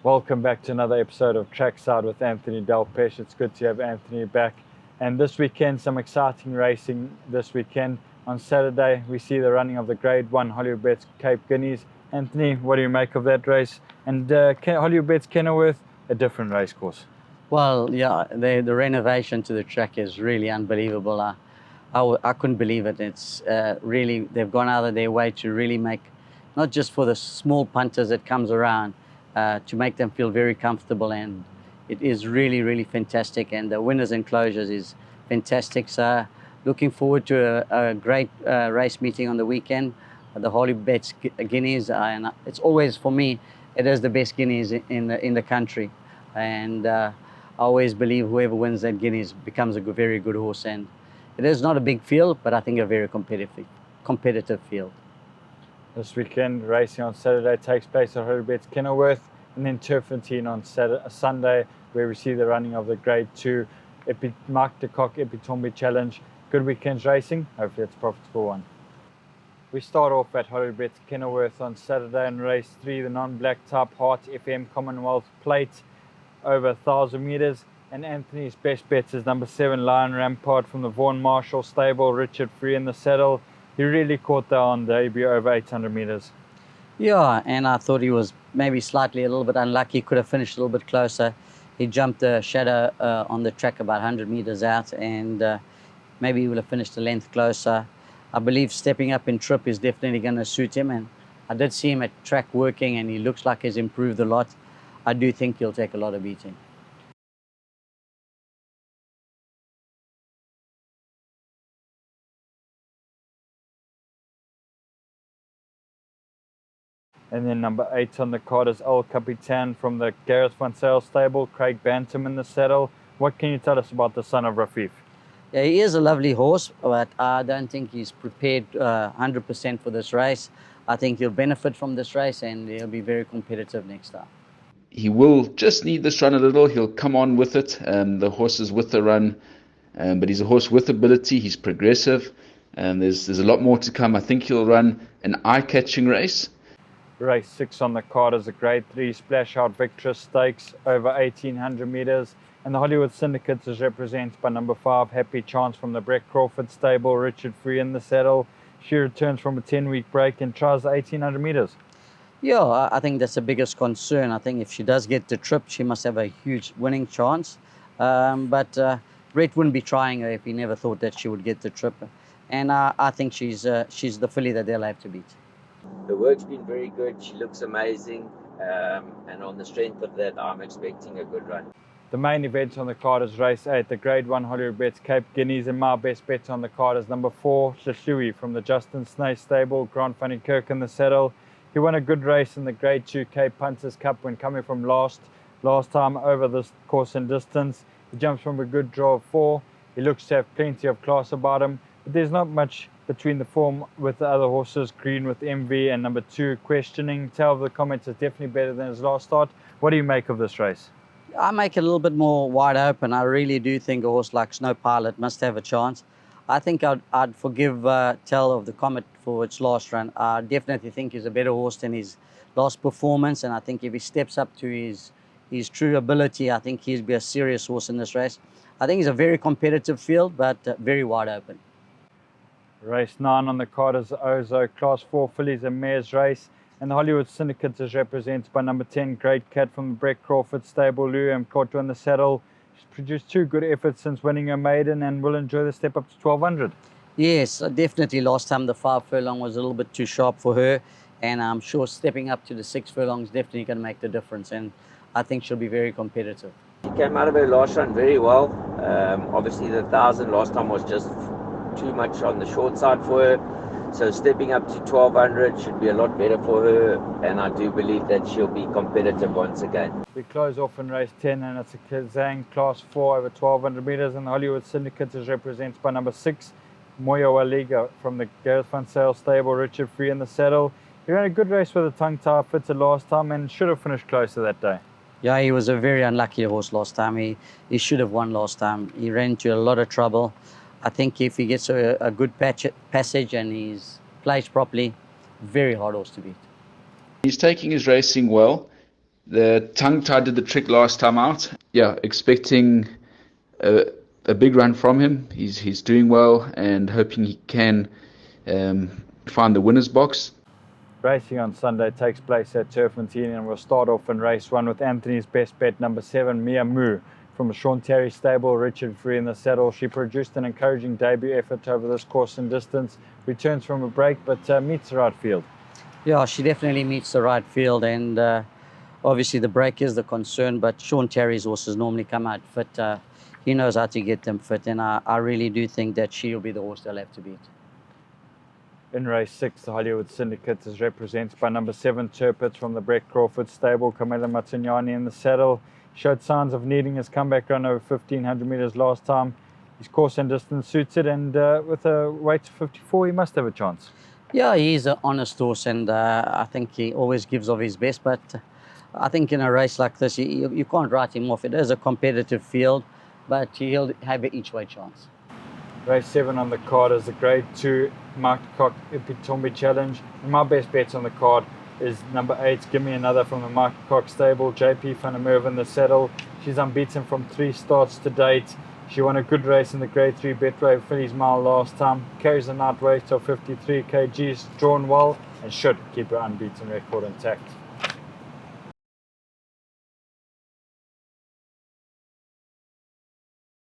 Welcome back to another episode of Trackside with Anthony Delpech. It's good to have Anthony back. And this weekend, some exciting racing this weekend. On Saturday, we see the running of the Grade 1 Hollywoodbets Cape Guineas. Anthony, what do you make of that race? And Hollywoodbets Kenilworth, a different race course. Well, yeah, the renovation to the track is really unbelievable. I couldn't believe it. It's really, they've gone out of their way to really make, not just for the small punters that comes around, to make them feel very comfortable, and it is really, really fantastic. And the winners and closures is fantastic. So looking forward to a great race meeting on the weekend, the Hollywoodbets Guineas, and it's always, for me, it is the best Guineas in the country. And I always believe whoever wins that Guineas becomes a very good horse. And it is not a big field, but I think a very competitive field. This weekend, racing on Saturday takes place at Hollywoodbets Kenilworth, and then Turfentine on Sunday, where we see the running of the Grade 2 Mark de Kock Epitombe Challenge. Good weekend's racing. Hopefully it's a profitable one. We start off at Hollywoodbets Kenilworth on Saturday in race 3, the non-black type Heart FM Commonwealth Plate, over 1,000 meters. And Anthony's best bet is number 7 Lion Rampart from the Vaughan Marshall stable, Richard Free in the saddle. He really caught that on debut over 800 meters. Yeah, and I thought he was maybe slightly a little bit unlucky. Could have finished a little bit closer. He jumped the shadow on the track about 100 meters out, and maybe he would have finished a length closer. I believe stepping up in trip is definitely going to suit him, and I did see him at track working, and he looks like he's improved a lot. I do think he'll take a lot of beating. And then number 8 on the card is El Capitan from the Gareth Van Sale stable, Craig Bantam in the saddle. What can you tell us about the son of Rafif? Yeah, he is a lovely horse, but I don't think he's prepared 100% for this race. I think he'll benefit from this race, and he'll be very competitive next time. He will just need this run a little. He'll come on with it. The horse is with the run, but he's a horse with ability. He's progressive, and there's a lot more to come. I think he'll run an eye-catching race. Race 6 on the card is a Grade 3 Splash Out Victress Stakes over 1,800 meters. And the Hollywood Syndicate is represented by number 5 Happy Chance from the Brett Crawford stable, Richard Free in the saddle. She returns from a 10-week break and tries 1,800 meters. Yeah, I think that's the biggest concern. I think if she does get the trip, she must have a huge winning chance. But Brett wouldn't be trying her if he never thought that she would get the trip. And I think she's the filly that they'll have to beat. The work's been very good. She looks amazing. And on the strength of that, I'm expecting a good run. The main event on the card is race 8, the Grade 1 Hollywoodbets Cape Guineas, and my best bet on the card is number 4, Shashui from the Justin Snay stable, Grant van den Kirk in the saddle. He won a good race in the Grade 2 Cape Punters Cup when coming from last time over this course and distance. He jumps from a good draw of 4. He looks to have plenty of class about him, but there's not much between the form with the other horses, Green with MV and number 2 Questioning. Tail of the Comments is definitely better than his last start. What do you make of this race? I make it a little bit more wide open. I really do think a horse like Snow Pilot must have a chance. I think I'd forgive Tail of the Comet for its last run. I definitely think he's a better horse than his last performance, and I think if he steps up to his true ability, I think he'll be a serious horse in this race. I think he's a very competitive field, but very wide open. Race 9 on the card is the Ozo Class 4 Fillies and Mares race. And the Hollywood Syndicate is represented by number 10, Great Cat from the Brett Crawford stable, Lou and Porto in the saddle. She's produced 2 good efforts since winning her maiden and will enjoy the step up to 1,200. Yes, definitely. Last time the 5 furlong was a little bit too sharp for her. And I'm sure stepping up to the 6 furlong is definitely going to make the difference. And I think she'll be very competitive. She came out of her last run very well. Obviously, the 1,000 last time was just too much on the short side for her. So stepping up to 1,200 should be a lot better for her, and I do believe that she'll be competitive once again. We close off in race 10, and it's a Kazang Class 4 over 1,200 meters, and the Hollywood Syndicate is represented by number 6, Moyo Waliga from the Gareth Van Sale stable, Richard Free in the saddle. He ran a good race with a tongue tie fitted last time and should have finished closer that day. Yeah, he was a very unlucky horse last time. He should have won last time. He ran into a lot of trouble. I think if he gets a good passage and he's placed properly, very hard horse to beat. He's taking his racing well. The tongue tie did the trick last time out. Yeah, expecting a big run from him. He's doing well and hoping he can find the winner's box. Racing on Sunday takes place at Turfentine, and we'll start off in race 1 with Anthony's best bet, number 7, Mia Moo. From a Sean Terry stable, Richard Free in the saddle. She produced an encouraging debut effort over this course and distance. Returns from a break, but meets the right field. Yeah, she definitely meets the right field, and obviously the break is the concern, but Sean Terry's horses normally come out fit. He knows how to get them fit, and I really do think that she'll be the horse they'll have to beat. In race 6, the Hollywood Syndicate is represented by number 7, Turpitz from the Brett Crawford stable. Camilla Matignani in the saddle. Showed signs of needing his comeback run over 1,500 metres last time. His course and distance suits it, and with a weight of 54, he must have a chance. Yeah, he's an honest horse, and I think he always gives of his best, but I think in a race like this, you can't write him off. It is a competitive field, but he'll have an each way chance. Race 7 on the card is the Grade 2 Mark Cock Ipitombi Challenge. And my best bets on the card is number 8, Give Me Another from the Mark Cock stable. JP van der Merwe in the saddle. She's unbeaten from 3 starts to date. She won a good race in the Grade 3 Betway Fillies Mile last time. Carries a night weight of 53 kgs, drawn well, and should keep her unbeaten record intact.